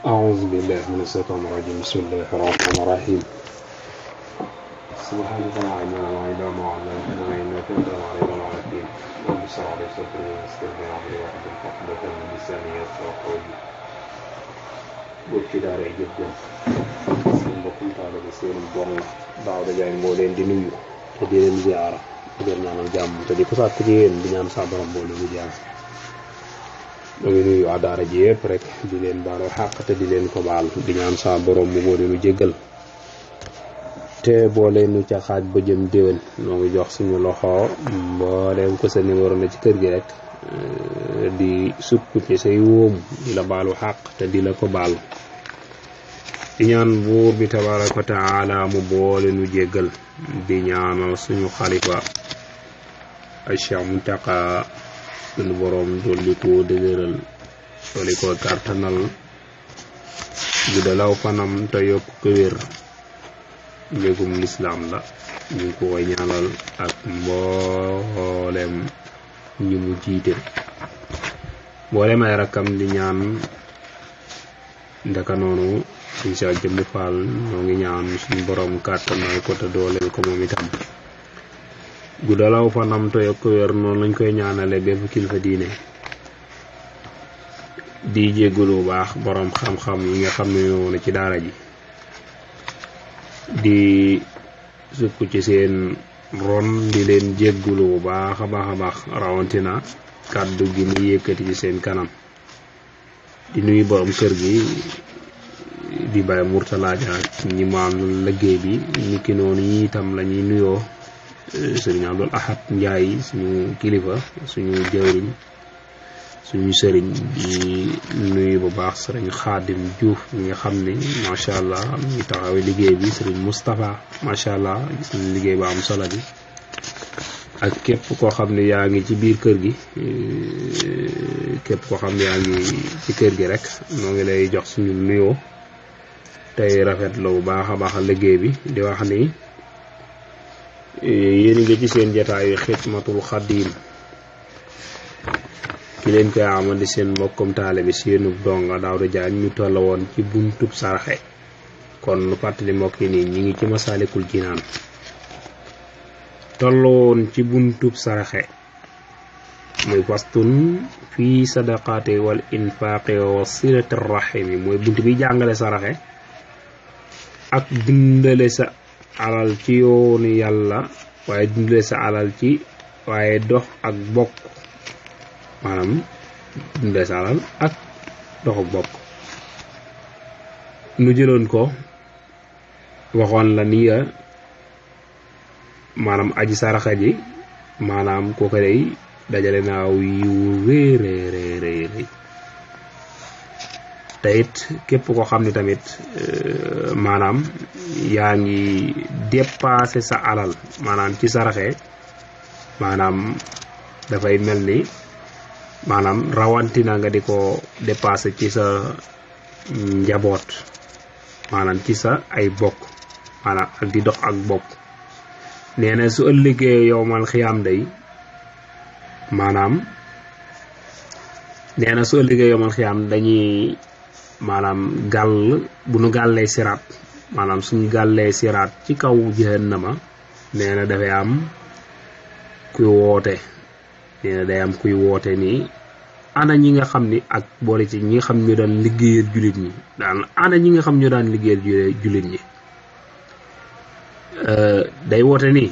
أعوذ بالله من الشيطان الرجيم بسم الله الرحمن الرحيم سبحانك لا علم لنا إلا ما علمتنا إنك أنت العليم الحكيم رب اشرح لي صدري ويسر لي أمري واحلل عقدة من لساني يفقهوا قولي bokki daara jëf jëf seen mbokkum taalibe seen bon Daouda Diagne moo leen di nuyu te di leen ziara di leen ñaanal jàmm te di ko sàkku ci yéen di ñaan sa borom boo leen jaar ma ngi nuyu waa daara ji yëpp rek di leen baalu xàq te di leen ko baal di ñaan sa borom mu moo leenu jéggal te boo leenu ca xaaj ba jëm déwén noo ngi jox suñu loxo mbooleem ko sa numéro na ci kër gi rek di sukk ci say wóom di la baalu xàq te di la ko baal di ñaan buur bi tabaraka wa taala mu boole nu jéggal di ñaanal suñu xalifa Cheikh Mountakha suñu boroom dolli ko dëgëral dolli ko kartanal guddalaw fanam te yokk ko wér mbégum lislaam la ñu ngi ko koy ñaanal ak mboolem ñi mu jiite mboolem ay rakkam di ñaan ndaka noonu incha jëmm faal ñoo ngi ñaan suñu borom kàttanal ko te dooleel ko moom itam guddalaw fanam te yokk wér noonu lañ koy ñaanale bépp kilifa diine di jéggulu bu baax borom xam-xam yi nga xam ne ñoo ne ci daara ji di sukk ci seen ron di leen jéggulu bu baax a baax rawatina kàddu gi ni yëkkati ci seen kanam di nuyu borom kër gi di Baye Mourtala Dia ñi mu am liggéey bi ni ki noonu yi itam la ñuy nuyoo sëriñ Abdul Ahad Ndiaye suñu kilifa suñu jëwriñ suñu sëriñ di nuyu bu baax sëriñ Xaadim Diouf mi nga xam ne macha allah mi taxawee liggéey bi sëriñ Moustapha macha allah gis nañ liggéey ba am solo bi ak képp koo xam ne yaa ngi ci biir kër gi képp koo xam ne yaa ngi ci kër gi rek noo ngi lay jox suñu nuyoo tey rafetlu bu baax a baax liggéey bi di wax ni yéen ngi ci seen jataayu xidmatul xadim ki leen koy amal di seen mbokkum taalibe bi seenub donga Daouda Diagne ñu toll woon ci buntub saraxe kon nu fàttali mbokk yi nii ñi ngi ci Masaalikul Jinaan tolloon ci buntub saraxe muy fastun fii sadaqaati wal infaaqi wa silati rahimi mooy bunt bi jàngale saraxe ak dundale sa alal ci yoonu yàlla waaye dundale sa alal ci waaye dox ak bokk maanaam dundale sa alal ak dox ak bokk nu jëloon ko waxoon la ni maanaam aji saraxa ji maanaam kooku day dajale naaw yu réeréeréeréy te it képp ko xam ne tamit maanaam yaa ngi dépassé sa alal maanaam ci saraxe maanaam dafay mel ni maanaam rawantina nga di ko dépassé ci sa njaboot maanaam ci sa ay bokk maanaam ak di dox ak bokk nee na su ëllëgee yowmal xiyaam day maanaam nee na su ëllëgee yowmal xiyaam dañuy maanaam gàll bu nu gàllee siraat maanaam suñu gàllee siraat ci kaw jahannama nee na dafay am kuy woote nee na day am kuy woote nii ana ñi nga xam ni ak boole ci ñi nga xam ñu daan liggéeyal jullit ñi daan ana ñi nga xam ñu daan liggéeyal jullit ñi day woote ni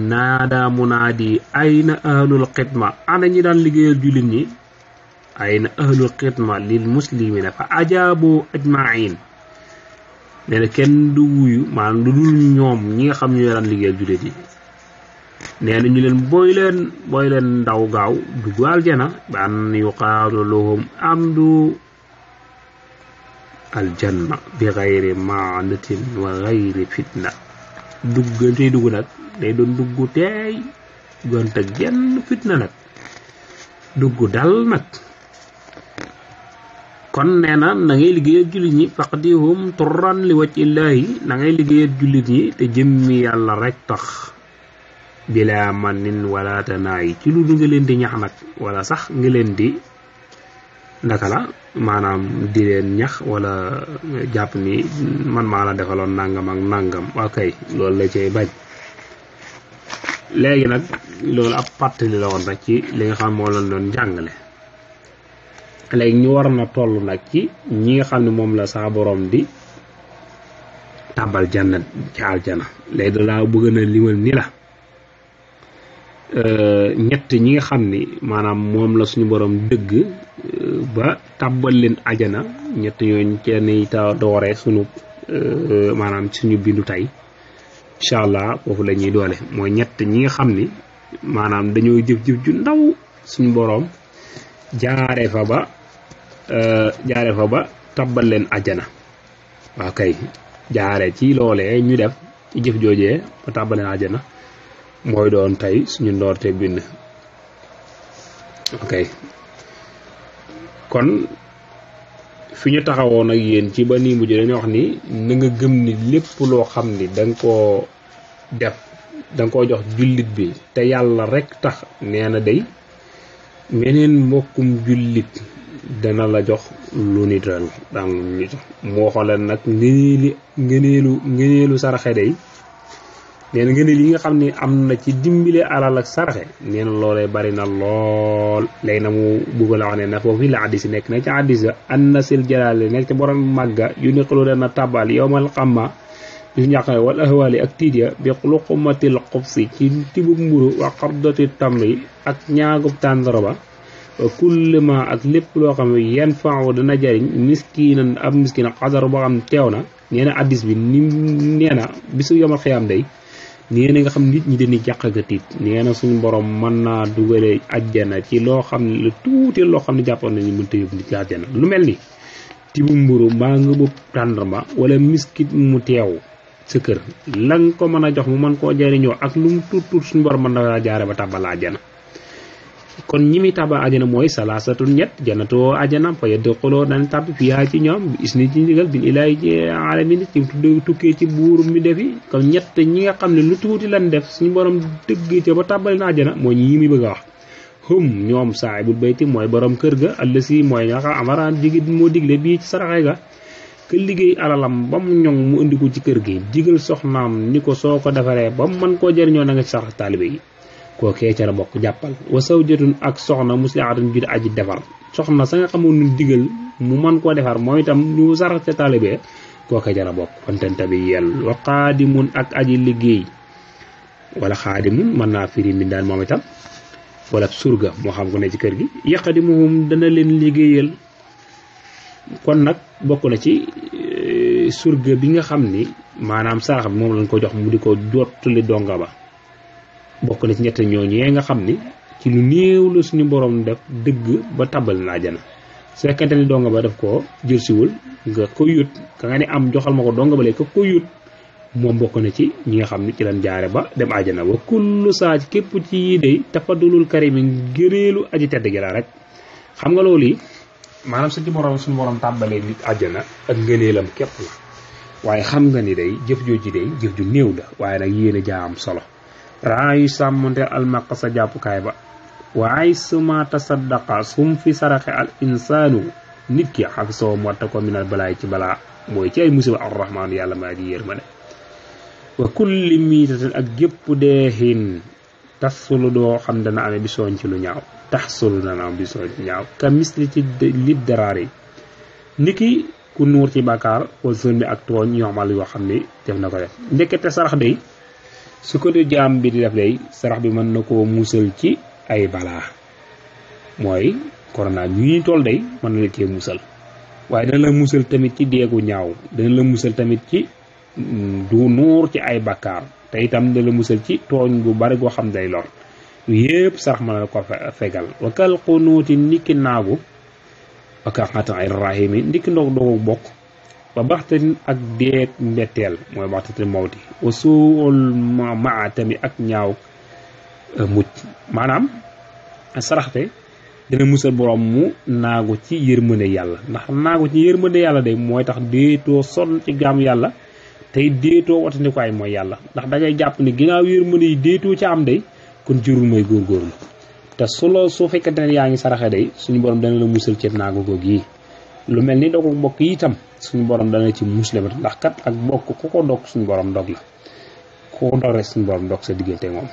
naada munaadi ayna ahlul xidma ana ñi daan liggéeyal jullit ñi ayna ahlul xidma lil muslimina fa ajaabu ajmain nee na kenn du wuyu maanaam lu dul ñoom ñi nga xam ñu daan liggéeyal jullit yi nee na ñu leen booy leen ndaw gaaw dugg aljana bi an yuqaalu lahum amdu aljanna bi xayri maanatin wa xayri fitna duggantey dugg nag day doon dugg teey duggante genn fitna nag dugg dal nag kon nee na ngay liggéeyal jullit ñi faqdihum turran li wajhi illaahi na ngay liggéeyal jullit ñi te jëmmi yàlla rek tax bila manin wala tanaayi ci lu nga leen di ñax nag wala sax nga leen di ndaka la maanaam di leen ñax wala jàpp ni man maa la defaloon nangam ak nangam ok loolu la cay bañ. léegi nag loolu ab pàttali la woon rek ci li nga xam moo lañ doon jàngale. léegi ñu war na toll nag ci ñi nga xam ne moom la saa borom di tàbbal jannat ci aljana. léegi da laa bëgg na limal ni la ñett ñi nga xam ni maanaam moom la suñu borom dëgg ba tàbbal leen ajana ñett ñooñ kenn ta doore suñu maanaam suñu bindu tey incha allah foofu la ñuy doole mooy ñett ñi nga xam ni maanaam dañoo jëf-jëf ju ndaw suñu borom jaare fa ba tàbbal leen ajana. waaw kay jaare ci loolee ñu def ci jëf joojee ba tàbbal leen ajana mooy doon tey suñu ndoorte bind. ok kon fi ñu taxawoon ak yéen ci ba nii mujj dañoo wax ni na nga gëm ni lépp loo xam ni da nga koo def da nga koo jox jullit bi te yàlla rek tax nee na day meneen mbokkum jullit dana la jox lu nital daan lu nit moo xoolee nag ngëneelu saraxe day nee na ngëneel yi nga xam ne am na ci dimbile alal ak saraxe nee na loolee bari na lool. léegi na mu bugg la wax ne na foofu la addis yi nekk na ci addis an nasil jalaale nekk ci borom màgga yu ne xalu dana tabal yowmal xamma yu ñàqe wal ahwali ak tiid ya bi luqumatil xubsi ci tibub mburu wa xardati tamri ak ñaagub tàndaraba kullima ak lépp loo xam ne yan faaw dana jariñ miskinan ab miskin xadar boo xam teew na. nee na addis bi ni nee na bisu yomal xiyaam day nee na nga xam nit ñi dañuy jàq ga tiit nee na suñu borom mën naa dugale ajjana ci loo xam ne lu tuuti loo xam ne jàppoon nañu mënta yóbbu nit ci ajjana lu mel ni tibu mburu mbaa nga bëpp tàndarma wala miskit mu teew sa kër la nga ko mën a jox mu mën koo jariñoo ak lu mu tuut suñu borom mën na jaare ba tàbbal ajjana. kon ñi muy tàbbal ajjana mooy salaasatun ñett jannatoo ajjana fa yadxuloo dañ tàbb fiihaa ci ñoom bi isni ci ndigal bi ilaahi ci alamin ci tukkee ci buur mi defi kon ñett ñi nga xam ne lu tuuti lan def suñu borom dëgg ca ba tàbbal na ajjana mooy ñi muy bëgg a wax. hum ñoom saahibul bayti mooy borom kër ga allasi mooy nga xam amaraan jigit moo digle bii ci saraxe ga ka liggéey alalam ba mu ñoŋ mu indi ko ci kër gi digal soxnaam ni ko soo ko defaree ba mu mën koo jëriñoo na nga ci sarax taalibe yi kookee ca la bokk jàppal. wa sawjatun ak soxna muslihatun ju aji defar soxna sa nga xamoon nu digal mu mën koo defar mooy itam lu sarax ca taalibe kookee ca la bokk kontenta bi yell. wa xaadimun ak aji liggéey wala xaadimun mën naa firi mbindaan moom itam wala surga moo xam ko ne ci kër gi yaqdimuhum dana leen liggéeyal. kon nag bokk na ci surga bi nga xam ni maanaam sarax bi moom lañ ko jox mu di ko jottali donga ba bokk na ci ñett ñooñee nga xam ni ci lu néew la suñu borom def dëgg ba tàbbal na àjjana. su fekkente ni donga ba daf koo jël siwul nga ko yut ka nga ne am joxal ma ko donga ba léegi ka ko yut moom bokk na ci ñi nga xam ni ci lañ jaare ba dem àjjana. wa kullu saa ci képp ci yii day tafadulul karimi gëneelu aji tedd gi la rek. xam nga loolu yi maanaam suñu borom tàmbalee nit àjjana ak ngëneelam képp la waaye xam nga ni day jëf jooju day jëf ju néew la waaye nag yéen a jaa am solo. raayu sàmmonte almaq sa jàppukaay ba waaye suma tasaddaqa sum fi saraxe al insaanu nit ki xafisoo mu watta ko minal balaay ci balaa mooy ci ay musiba arrahmaan yàlla maa ji yërmande. wa kulli miitatin ak gépp deexin tasulu doo xam dana amee bi sooñ ci lu ñaaw taxsulu dana am bi sooñ ci ñaaw ka misli ci lit daraar yi niki ku nuur ci bàkkaar wala zone bi ak tooñ yoxmal yoo xam ni def na ko def ndekete sarax day su ko di jaam bi di def day sarax bi mën na koo musal ci ay balaa mooy corona bi ñuy toll day mën na la cee musal waaye dana la musal tamit ci deegu ñaaw dana la musal tamit ci du nuur ci ay bakkaar te itam dana la musal ci tooñ bu bari goo xam day lor yépp sarax mën na ko fegal wakal xunuuti ndikki naagu waka xatan ay rahimi ndikki ndog dogu bokk ba baxtatin ak deeg mbetteel mooy baxtatin mawti wa suul maa tamit ak ñaaw mucc maanaam saraxte dina musal borom mu naagu ci yërmande yàlla ndax naagu ci yërmande yàlla day mooy tax déetoo sonn ci gaamu yàlla tey déetoo watandikuwaay mooy yàlla ndax da ngay jàpp ni ginnaaw yërmande yi déetoo ci am day kon jurul mooy góorgóorlu te su fekkente ne yaa ngi saraxe day suñu borom dana la musal ci naagu googu yi lu mel ni dogu mbokk yi itam suñu borom dana ci musle ba ndax kat ak mbokk ku ko dog suñu borom dog la ku ko dog rek suñu borom dog sa diggante ak moom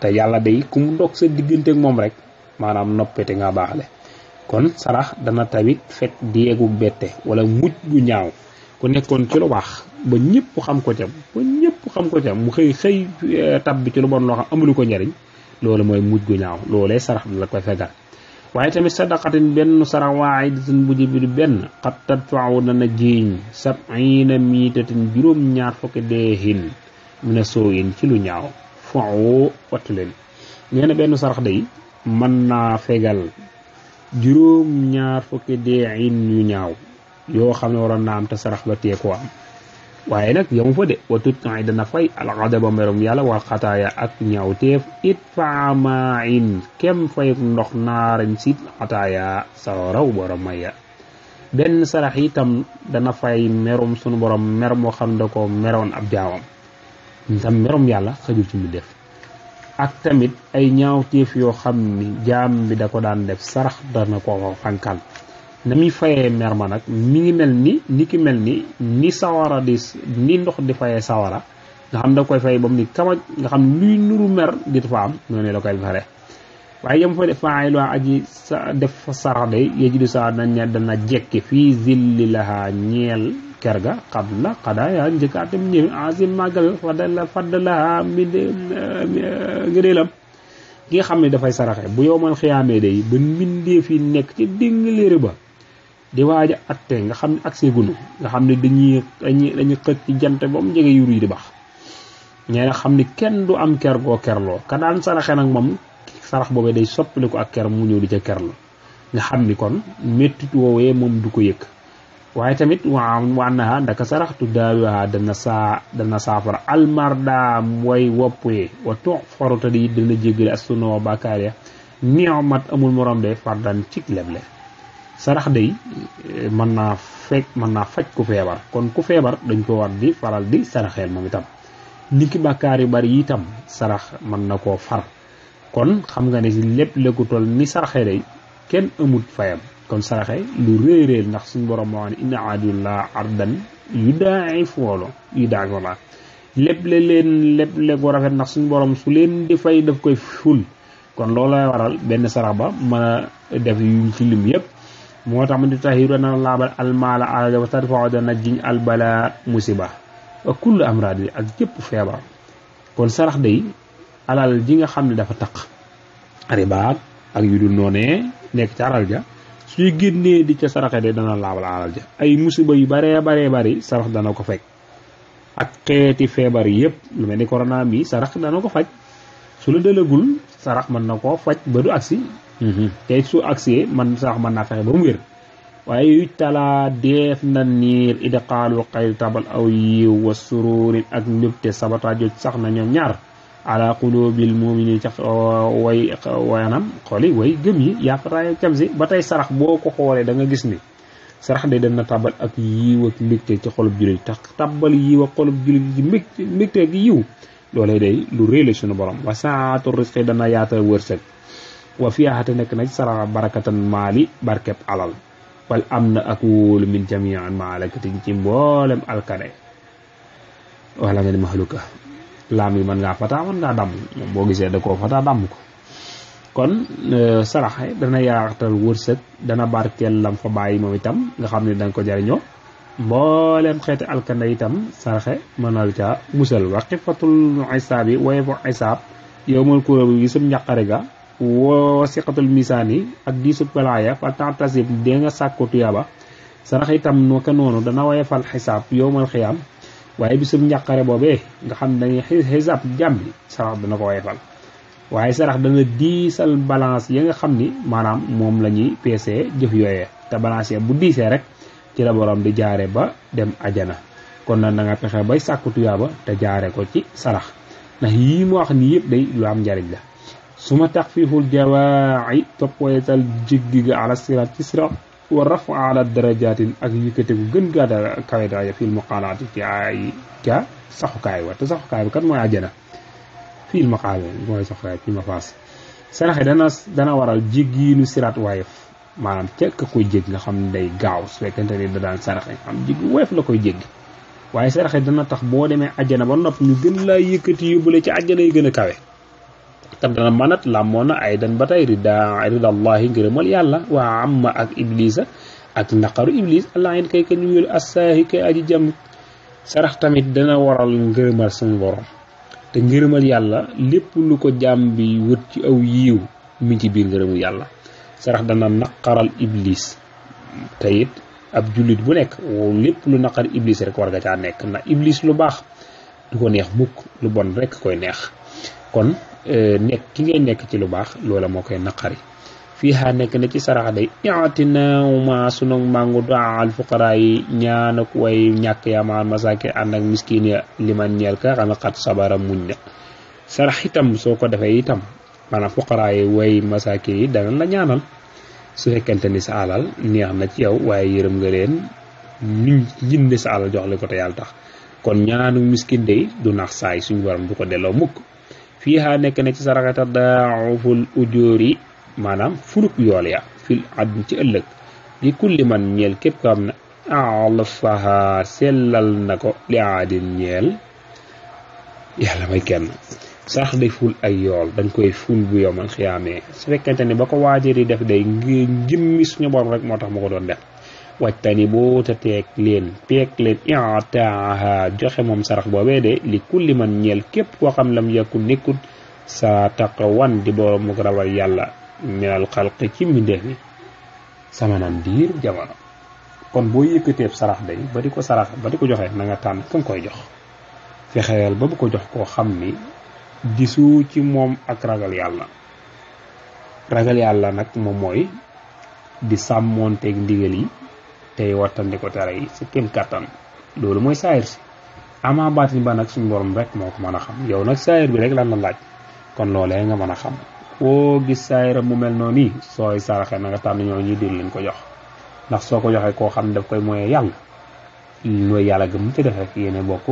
te yàlla day ku mu dog sa diggante ak moom rek maanaam noppete nga baaxale kon sarax dana tamit fekk déegu bette wala mujj gu ñaaw ku nekkoon ci lu baax ba ñëpp xam ko ca mu xëy tab bi ci lu bon loo xam amulu ko njariñ loolu mooy mujj gu ñaaw loolee sarax da la koy fegal waaye tamit sadaqatin benn sarax waahidatin bu jëbi benn xat tadfa'u dana jiiñ 70 miitatin juróom-ñaar fukki deexin mina soo in ci lu ñaaw fa'u wattu leen nee na benn sarax day mën naa fegal juróom-ñaar fukki deexin yu ñaaw yoo xam ne waroon naa am te sarax ba tee ko am waaye nag yamu fa de watut ay dana fay alxadaba merom yàlla wal xataaya ak ñaaw teef it faamain kem fayuk ndox naarañ sit xataaya sa raw borom maya benn sarax itam dana fay merum sunu borom mer moo xam da ko meroon ab jaamam tam merom yàlla xajul ci mu def ak tamit ay ñaaw teef yoo xam ni jaam bi da ko daan def sarax dana ko fankal na muy fayee mer ma nag mi ngi mel ni ni sawara di ni ndox di fayee sawara nga xam da koy fay ba mu ni kamaj nga xam luy nuru mer di fa am noonu la koy fare waaye yam fa def faay lu aji sa def sarax day yeji du sa dana jekki fii zilli laha ñeel ker ga qabla qadaaya njëkkaatam ñëw azim màggal faddalaha mi ngëneelam ki nga xam ne dafay saraxe bu yow man xiyaamee day ba mbindee fi nekk ci dingaléeri ba di waaj a atte nga xam ne accès gunu nga xam ne dañuy xëcc ci jant ba mu jege yuru yi di baax ñee na xam ni kenn du am ker goo kerloo ka daan saraxe nag moom sarax boobee day soppali ko ak ker mu ñëw di ca kerlo nga xam ni kon méttit woowee moom du ko yëkk waaye tamit waa naha ndaka sarax tu daawiha dana saafara almarda mooy woppee wa toog faruta di dana jéggale astunoo bàkkaar ya ni'mat amul morom de fardan cig leble sarax day mën naa faj ku feebar kon ku feebar dañ ko war di faral di saraxeel moom itam niki bàkkaar yu bari yi itam sarax mën na koo far kon xam nga ne si lépp léegu toll ni saraxee day kenn amut fayam kon saraxe lu réeréel ndax suñu borom moo xam ne inna aadullah ardan yudaa'ifu la lépp le ko rafet ndax suñu borom su leen di fay daf koy ful kon loolu lay waral benn sarax ba mën a def yuñ ci lim yëpp moo tax mu di tahiru dana laabal almaala alaja wa tarfa'u dana jiñ albala musiba wa kullu amradi ak jëpp feebar kon sarax day alal ji nga xam ne dafa taq ribaat ak yu dul noonee nekk ci alal ja suy génnee di ca saraxe de dana laabal alal ja ay musiba yu baree bari sarax dana ko fekk ak xeeti feebar yëpp lu mel ni corona mi sarax dana ko faj su la dalagul sarax mën na koo faj ba du agsi te su agsee man sarax mën naa fexe ba mu wér waaye yu talaa def na niir idqaalu xayr tabal aw yiw wa sururin ak mbégte sabata joj sax na ñoom ñaar ala qulubil mu'minin ca wayanam xooli way gëm yi yaafataay cam si ba tey sarax boo ko xoolee da nga gis ni sarax de dana tabal ak yiw ak mbégte ci xolub jullit tax tabal yiw ak xolub jullit ci mbégte gi yiw loolee day lu réy la sunu borom wa saatu risqi dana yaatal wërsëg wa fiyaxate nekk na ci sarax barakatan maali barkeb alal wal am na ak wóolu min jamian maalakati ci mboolem alkane wala nga ni maxluka laam yi mën ngaa fataa mën ngaa damm moom boo gisee da koo fataa damm ko kon saraxe dana yaatal wërsëg dana barkeel lam fa bàyyi moom itam nga xam ne danga ko jariñoo mboolem xeeti alkane itam saraxe mënal ca musal wa xifatul isaab yi waye fa isaab yow mal kuréel bi gisum njàqare ga woo siqatul misaan yi ak diisub palaaya fa tantasib dee nga sàkko tuyaaba sarax itam noo ko noonu dana waye fal xisaab yow mal xiyaam waaye bisub njàqare boobee nga xam ne dañuy xisaab jàmm bi sarax dana ko waye fal waaye sarax dana diisal balance ya nga xam ni maanaam moom la ñuy peesee jëf yooyee te balance ya bu diisee rek ci la borom di jaare ba dem ajana kon nag da nga pexe bay sàkku tuyaaba te jaare ko ci sarax ndax yii mu wax nii yëpp day lu am njariñ la su ma taxfiiful jawaa'i topp wayetal jéggi ga ala siraat ci siraat wa rafu ala darajaatin ak yëkkate gu gën gaa da kawe daraja fil muqaalaati ci ay ca saxukaay wa te saxukaay bi kat mooy àjjana fil maqaal mooy saxukaay fi ma faas saraxe dana waral jéggiinu siraat waayef maanaam ca ka koy jéggi nga xam ne day gaaw su fekkente ni da daan saraxe xam jéggi woyof la koy jéggi waaye saraxe dana tax boo demee àjjana ba nopp ñu gën laa yëkkati yóbbule ci àjjana yi gën a kawe tam dana manat làmmoon na ay dan ba tey ridallahi ngërëmal yàlla waa amma ak iblisa ak naqaru iblis allah in kay ka ñu wélu assaahi kay aji jam sarax tamit dana waral ngërëmal suñu borom te ngërëmal yàlla lépp lu ko jaam bi wët ci aw yiiw mi ci biir ngërëmu yàlla sarax dana naqaral iblis te it ab jullit bu nekk lépp lu naqar iblis rek war nga caa nekk ndax iblis lu baax du ko neex mukk lu bon rek koy neex kon nekk ki ngay nekk ci lu baax loola moo koy naqari fii xaa nekk na ci sarax day i'tinauma sunu màngu daal fuqaraa yi ñaan ak way ñàkk yamaan masaakin ànd ak miskin ya liman ñeel ka xam ne xat sabara muñ na sarax itam soo ko defee itam maanaam fuqaraa yi way masaakin yi dana la ñaanal su fekkente ni sa alal neex na ci yow waaye yërëm nga leen niñ jënd sa alal jox la ko te yàlla tax kon ñaanu miskin day du nax saay suñu borom du ko delloo mukk fii xaa nekk na ci saraxata daaful ujóori maanaam fuluk yool ya fil àdduna ci ëllëg li kulli man ñeel képp ko xam ne alafaha sellal na ko li aadin ñeel yàlla may kenn sarax day ful ay yool dañ koy ful bu yomal xiyaamee su fekkente ni ba ko waajee di def day ngir jëmmi suñu borom rek moo tax ma ko doon def wajtani boo te teeg leen i'taaha joxe moom sarax boobee de li kulli man ñeel képp koo xam lam yakun nekkut sa taqwan di borom mu rawal yàlla minal xalqi ci mbindeef mi sama nan diir jamono kon boo yëkkateeb sarax day ba di ko sarax ba di ko joxe na nga tànn ka nga koy jox fexeel ba bu ko jox koo xam ni disu ci moom ak ragal yàlla nag moom mooy di sàmmoonteeg ndigal yi tey wattandi ko tere yi sa kem kàttan loolu mooy saayir si ama baatin ba nag suñu borom rek moo ko mën a xam yow nag saayir bi rek lan la laaj kon loolee nga mën a xam foo gis saayiram mu mel noonu nii sooy saraxe na nga tànn ñoo ñuy dil lañ ko jox ndax soo ko joxee koo xam ne daf koy mooyee yàlla mooy yàlla gëm te def rek yéene bokk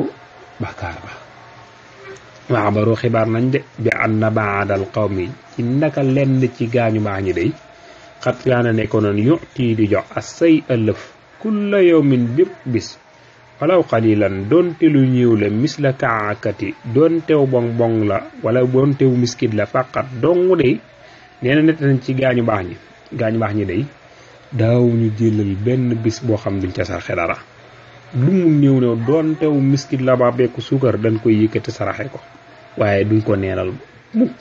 bàkkaar ba waabaru xibaar nañ de bi anna baadal qawmi ci naka lenn ci gaañu baax ñi day xat yaana nekkoon noonu yu'ti di jox asay ëllëf kulla yawmin bépp bis walaw qalilan doonte lu ñëw la mis la kaakati doon tew bong bong la wala doon tew miskit la faqat dong day nee na nett nañ ci gaañu baax ñi day daaw ñu jëlal benn bis boo xam duñ ca sarxe dara lu mu néew ne doon tew miskit la ba bekku suukar dañ koy yëkkati saraxe ko waaye duñ ko neenal mukk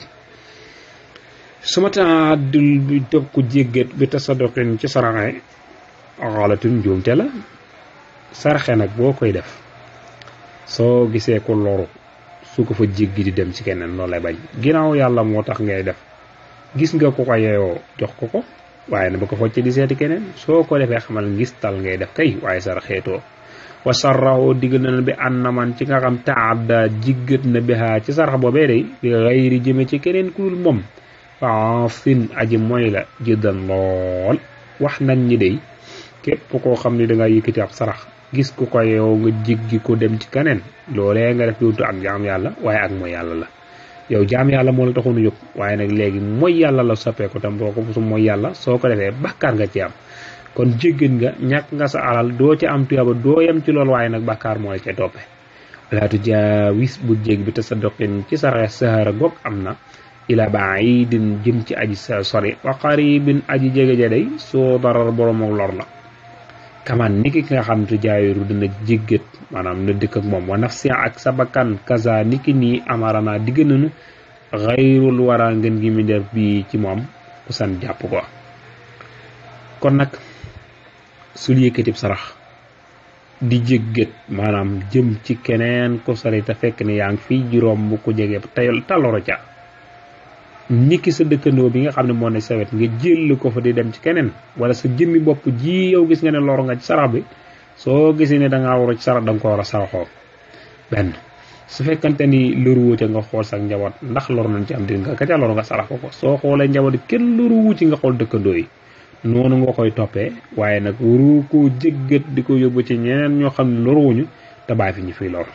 suma taaddul bi topp ko jéggat bi tasadoqin ci saraxe xaalatun njuumte la saraxe nag boo koy def soo gisee ko loru su ko fa jéggi di dem ci keneen loolu lay bañ ginnaaw yàlla moo tax ngay def gis nga ko ko yeyoo jox ko waaye na ba ko focc di seeti keneen soo ko defee xamal ngistal ngay def kay waaye saraxeetoo wa sarraxoo diggal na bi ànd man ci nga xam taadda jiggat na bihaa ci sarax boobee day bi xayri jëme ci keneen ku dul moom faafin aji mooy la jiddan lool wax nañ ñi day képp koo xam ne danga yëkkati ab sarax gis ku ko yow nga jiggi ko dem ci keneen loolee nga def dootu ak jaam yàlla waaye ak mooy yàlla la yow jaam yàlla moo la taxoon a jóg waaye nag léegi mooy yàlla la soppeeku tam boo ko su mooy yàlla soo ko defee bàkkaar nga ci am kon jéggan nga ñàkk nga sa alal doo ci am tuyaaba doo yem ci loolu waaye nag bàkkaar moo la cay toppe laatu jaawis bu jég bi te sa doqin ci saraxe sahara goog am na ila baidin jëm ci aji sa sori wa qaribin aji jege jaday soo darar borom ak lor la kaman niki ki nga xam te jaayoru dina jéggat maanaam na dëkk ak moom wa nafsi ak sa bakkan kaza niki nii amarana digg nañu xayrul wara ngeen gi mi def bi ci moom ku san jàpp ko kon nag sul yëkkatib sarax di jéggat maanaam jëm ci keneen ko sori te fekk ne yaa ngi fii juróom bu ko jege taloro ca niki sa dëkkandoo bi nga xam ne moo ne sawet nga jël ko fa di dem ci keneen wala sa jëmmi bopp ji yow gis nga ne lor nga ci sarax bi soo gisee ne dangaa war a ci sarax da nga ko war a saraxoo benn su fekkante ni loruwu ca nga xool sax njaboot ndax lor nañ ci am di nga ka ca lor nga sarax ko soo xoolee njaboot kenn loruwu ci nga xool dëkkandoo yi noonu nga koy toppee waaye nag waru ko jéggat di ko yóbbu ci ñeneen ñoo xam ne loruwuñu te bàyyi fi ñu fiy lor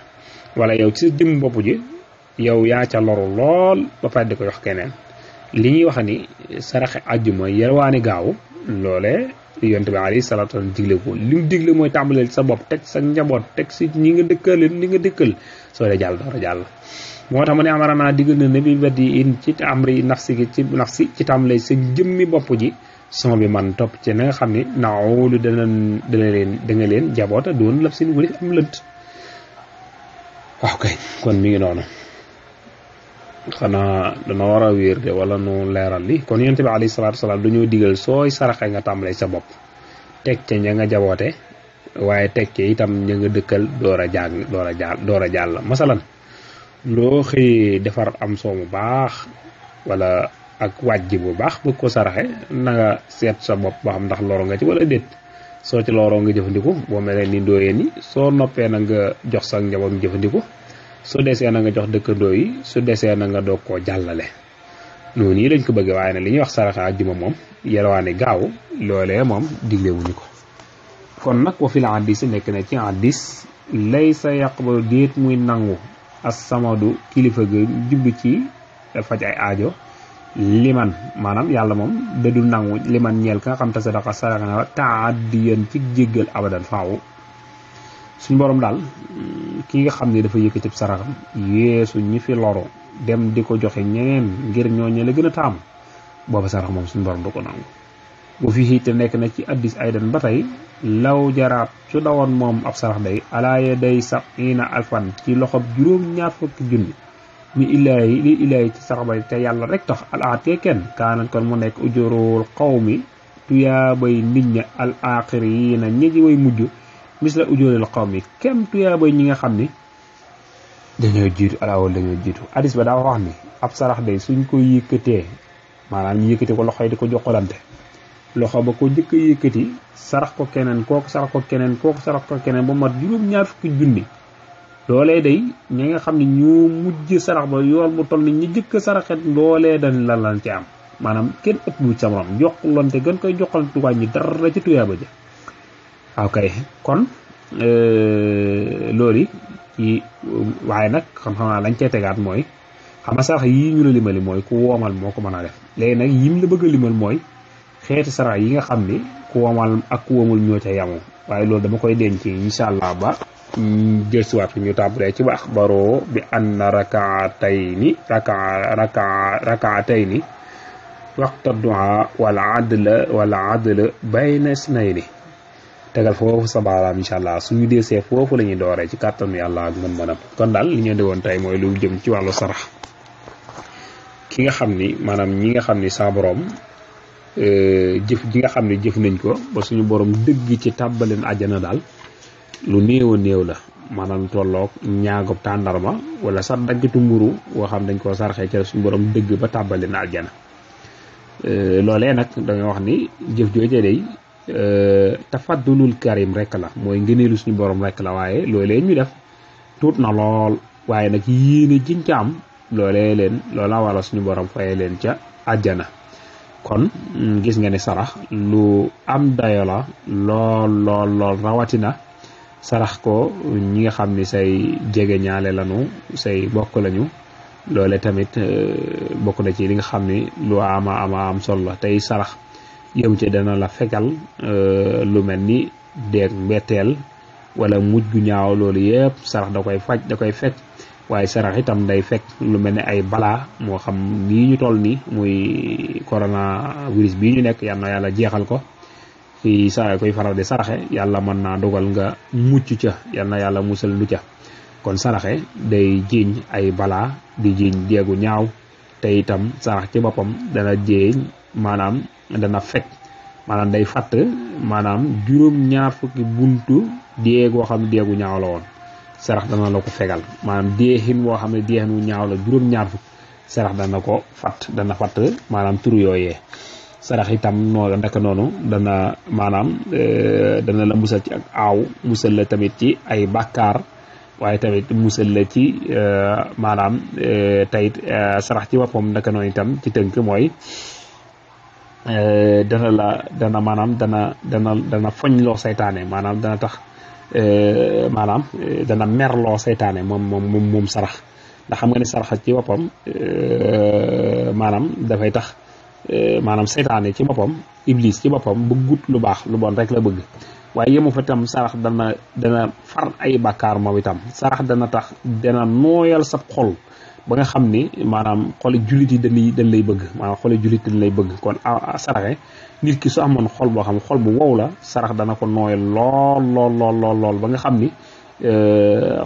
wala yow ci sa jëmmi bopp ji yow yaa ca loru lool ba pare di ko wax keneen li ñuy wax ni saraxe àjjuma yelwaani gaaw loolee yonent bi alayhi salaatu wa salaam digle ko li mu digle mooy tàmbaleel sa bopp teg sa njaboot teg si ñi nga dëkkal li nga dëkkal soo dee jàll door a jàll moo tax mu ne amaranaa digal na ne bi badi in ci amri nafsi gi ci nafsi ci tàmbalee sa jëmmi bopp ji sama bi man topp ci na nga xam ne naawlu da nga leen jaboota doon lab sin wuli am lënt waaw kay kon mi ngi noonu xanaa dana war a wéer de wala nu leeral li kon yonent bi alayhi salaatu wasalaam dañoo digal sooy saraxe nga tàmbalee sa bopp teg ca ña nga jaboote waaye teg ca itam ña nga dëkkal door a jàll masalan loo xëyee defar am soo mu baax wala ak wàjji bu baax bëgg ko saraxe na nga seet sa bopp ba xam ndax loro nga ci wala déet soo ci loroo nga jëfandiku boo mel ni ndooyee ni soo noppee na nga jox sa njaboot jëfandiku su desee na nga jox dëkkandoo yi su desee na nga doog koo jàllale noonu yi lañ ko bëggee waaye nag li ñuy wax saraxe àjjuma moom yelwaani gaaw loolee moom diglewuñu ko kon nag wa fil hadis nekk na ci hadis lay sa yaqbalu déet muy nangu as-samadu kilifa ga jublu ci faj ay aajo liman maanaam yàlla moom da du nangu liman ñeel ka nga xam te sadaqa saraxe na taaddiyan ci jéggal abadan faaw suñ borom daal ki nga xam ne dafa yëkkati saraxam yeesu ñi fi loro dem di ko joxe ñeneen ngir ñooñu la gën a taam booba sarax moom suñ borom du ko nangu bu fi te nekk na ci addis aydan ba tey law jaraat su dawoon moom ab sarax day alaaye day sab'ina alfan ci loxob juróom-ñaar fukki junni mi illaahi li illaahi ci sarax ba te yàlla rek tax alaatee kenn kaanat kon mu nekk ujurul qawmi tuyaabay nit ña al aaxiriina ñi ji way mujj misla ujooleel xawm yi kem tuyaabay ñi nga xam ni dañoo jiitu alaawal dañoo jiitu hadis ba daa wax ni ab sarax day suñ ko yëkkatee maanaam ñu yëkkati ko loxo yi di ko joxalante loxo ba ko njëkk a yëkkati sarax ko keneen kooku sarax ko keneen kooku sarax ko keneen ba mat juróom-ñaar fukki junni loolee day ñi nga xam ne ñoo mujj sarax ba yool bu toll ni ñi jëkk saraxet loolee dañ lan ci am maanaam kenn ëpp bu sa morom joxlante gën koy joxalante wàññi dara ci tuyaaba ja ok kon loolu ci waaye nag xam-xam naa lañ cey tegaat mooy xam nga sarax yii ñu la limali mooy ku woomal moo ko mën a def léegi nag yim la bëgg a limal mooy xeeti sarax yi nga xam ni ku woomal ak ku woomul ñoo ca yamoo waaye loolu dama koy denc incha allah ba jëlsiwaat fi ñu tàmbalee ci ba axbaroo bi anna rakaatayni waqta duha wala adla bayna isnayni tegal foofu sa baaraam incha allah suñu deesee foofu la ñuy dooree ci kàttanu yàlla ak mën-mënam kon daal li ñu di woon tey mooy lu jëm ci wàllu sarax ki nga xam ni maanaam ñi nga xam ni sa borom jëf ji nga xam ne jëf nañ ko ba suñu borom dëgg ci tàbbaleen àjjana daal lu néew a néew la maanaam tolloog ñaagob tàndarma wala sax daggitu mburu woo xam dañ koo saraxee ci suñu borom dëgg ba tàbbaleen àjjana loolee nag dañoo wax ni jëf jooje day tafaddulul karim rek la mooy ngëneelu suñu borom rek la waaye loolee ñu def tuut na lool waaye nag yéene jiñ ca am loola wala suñu borom faye leen ca àjjana kon gis nga ni sarax lu am dayo la lool rawatina sarax ko ñi nga xam ni say jege ñaale lañu say bokk lañu loole tamit bokk na ci li nga xam ni lu ama am solo la tey sarax yëm ci dana la fegal lu mel ni deeg mbetteel wala mujj gu ñaaw loolu yëpp sarax da koy faj da koy fekk waaye sarax itam day fekk lu mel ni ay balaa moo xam nii ñu toll nii muy coronavirus bii ñu nekk yal na yàlla jeexal ko fii sa koy faral di saraxe yàlla mën naa dogal nga mucc ca yal na yàlla musal lu ca kon saraxe day jiiñ ay balaa di jiiñ deegu ñaaw te itam sarax ci boppam dana jiiñ maanaam dana fekk maanaam day fatt maanaam juróom-ñaar fukki buntu deegoo xam ne deegu ñaaw la woon sarax dana la ko fegal maanaam deexin woo xam ne deexin wu ñaaw la juróom-ñaar fukk sarax dana ko dana fatt maanaam turu yooyee sarax itam noonu ndaka noonu dana maanaam dana la musal ci ak aaw musal la tamit ci ay bàkkaar waaye tamit musal la ci maanaam tayit sarax ci boppam ndaka noonu itam ci tënk mooy dana foñ loo saytaane maanaam dana tax maanaam dana merloo saytaane moom sarax ndax xam nga ne sarax ci boppam maanaam dafay tax maanaam seytaane ci boppam iblis ci boppam bëggut lu baax lu bon rek la bëgg waaye yemu fa tam sarax dana far ay bàkkaar moom itam sarax dana tax dana nooyal sa xol ba nga xam ni maanaam xoli jullit yi dañ lay bëgg maanaam xoli jullit dañ lay bëgg kon saraxe nit ki su amoon xol boo xam xol bu wow la sarax dana ko nooyal lool ba nga xam ni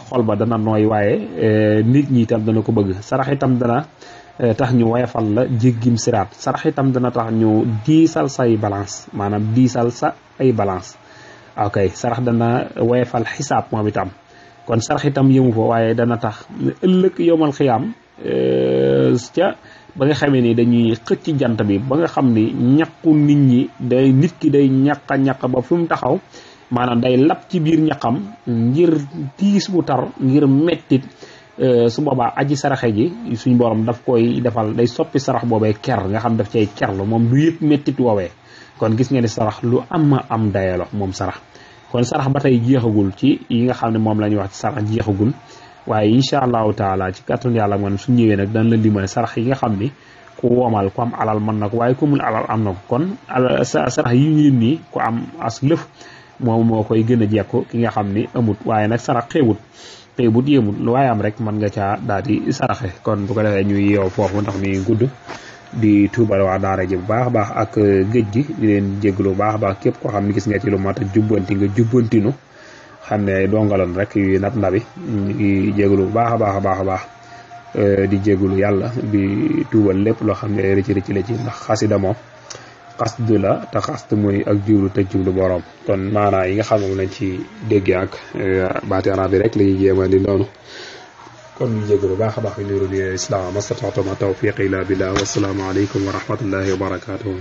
xol ba dana nooy waaye nit ñi itam dana ko bëgg sarax itam dana tax ñu wayafal la jéggim siraat sarax itam dana tax ñu diisal say balance maanaam diisal sa ay balance ok sarax dana wayafal xisaab moom itam kon sarax itam yëmu fa waaye dana tax ëllëg yowmal xiyaam ca ba nga xamee ni dañuy xëcc jant bi ba nga xam ni ñaqu nit ñi day nit ki day ñaq ba fi mu taxaw maanaam day lab ci biir ñaqam ngir tiis bu tar ngir mettit su boobaa aji saraxe ji suñ borom daf koy defal day soppi sarax boobee ker nga xam daf cay kerlu moom du yëpp mettit woowee kon gis nga ni sarax lu am dayalo moom sarax kon sarax ba tey jeexagul ci yi nga xam ne moom la ñuy wax ci sarax jeexagul waaye incha allahu taala ci kàttanu yàlla man su ñëwee nag dana la limal sarax yi nga xam ni ku womal ku am alal mën na ko waaye ku mun alal am na ko kon sarax yi ñu lim nii ku am as lëf moom moo koy gën a jekku ki nga xam ni amut waaye nag sarax xeebut yéemut lu waaye am rek mën nga caa daal di saraxe kon bu ko defee ñuy yeew foofu ndax mi gudd di tuubal waa daara ji bu baax a baax ak géej gi di leen jégalu bu baax a baax képp koo xam ne gis nga ci lu mat a jubbanti nga jubbantinu xam ne ay dongaloon rek yu nat ndabi di jégalu bu baax a baax di jégalu yàlla di tuubal lépp loo xam ne rëcc la ci ndax xasida moom xasdu la te xasdu mooy ak jublu te jublu borom kon maanaa yi nga xam ne moom lañ ci déggee ak baati arab yi rek la ñuy jéema di noonu kon ñu jégalu baax a baax ñu nuru di islam mastataatuma tawfiq illa billah wasalaamu aleykum wa rahmatullahi wa barakatuhu